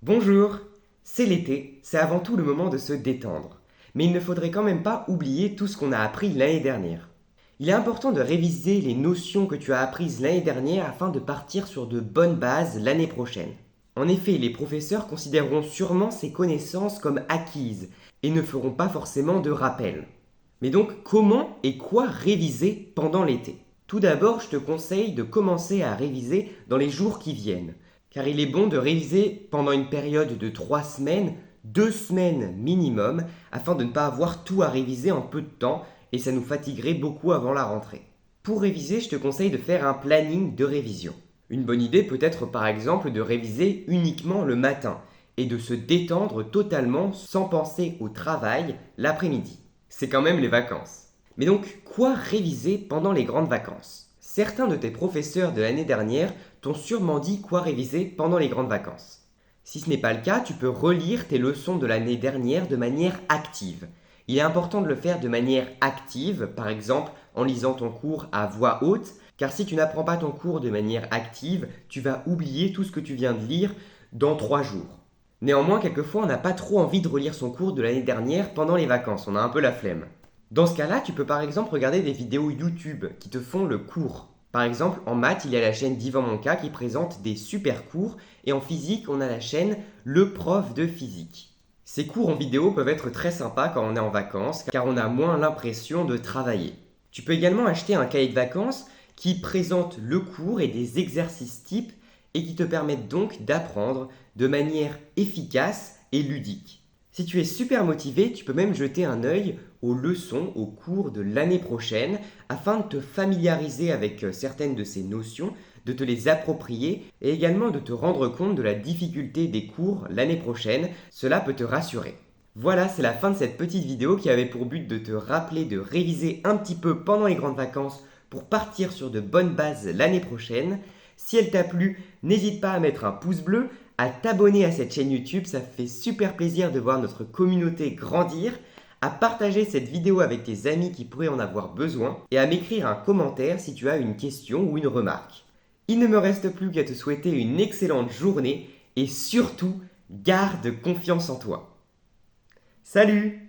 Bonjour! C'est l'été, c'est avant tout le moment de se détendre. Mais il ne faudrait quand même pas oublier tout ce qu'on a appris l'année dernière. Il est important de réviser les notions que tu as apprises l'année dernière afin de partir sur de bonnes bases l'année prochaine. En effet, les professeurs considéreront sûrement ces connaissances comme acquises et ne feront pas forcément de rappel. Mais donc, comment et quoi réviser pendant l'été? Tout d'abord, je te conseille de commencer à réviser dans les jours qui viennent, car il est bon de réviser pendant une période de 3 semaines, 2 semaines minimum, afin de ne pas avoir tout à réviser en peu de temps, et ça nous fatiguerait beaucoup avant la rentrée. Pour réviser, je te conseille de faire un planning de révision. Une bonne idée peut être par exemple de réviser uniquement le matin, et de se détendre totalement sans penser au travail l'après-midi. C'est quand même les vacances. Mais donc, quoi réviser pendant les grandes vacances? Certains de tes professeurs de l'année dernière t'ont sûrement dit quoi réviser pendant les grandes vacances. Si ce n'est pas le cas, tu peux relire tes leçons de l'année dernière de manière active. Il est important de le faire de manière active, par exemple en lisant ton cours à voix haute, car si tu n'apprends pas ton cours de manière active, tu vas oublier tout ce que tu viens de lire dans 3 jours. Néanmoins, quelquefois, on n'a pas trop envie de relire son cours de l'année dernière pendant les vacances, on a un peu la flemme. Dans ce cas-là, tu peux par exemple regarder des vidéos YouTube qui te font le cours. Par exemple, en maths, il y a la chaîne d'Yvan Monca qui présente des super cours, et en physique, on a la chaîne Le Prof de Physique. Ces cours en vidéo peuvent être très sympas quand on est en vacances, car on a moins l'impression de travailler. Tu peux également acheter un cahier de vacances qui présente le cours et des exercices types et qui te permettent donc d'apprendre de manière efficace et ludique. Si tu es super motivé, tu peux même jeter un œil aux leçons, aux cours de l'année prochaine afin de te familiariser avec certaines de ces notions, de te les approprier et également de te rendre compte de la difficulté des cours l'année prochaine. Cela peut te rassurer. Voilà, c'est la fin de cette petite vidéo qui avait pour but de te rappeler de réviser un petit peu pendant les grandes vacances pour partir sur de bonnes bases l'année prochaine. Si elle t'a plu, n'hésite pas à mettre un pouce bleu, à t'abonner à cette chaîne YouTube, ça fait super plaisir de voir notre communauté grandir, à partager cette vidéo avec tes amis qui pourraient en avoir besoin et à m'écrire un commentaire si tu as une question ou une remarque. Il ne me reste plus qu'à te souhaiter une excellente journée et surtout, garde confiance en toi. Salut!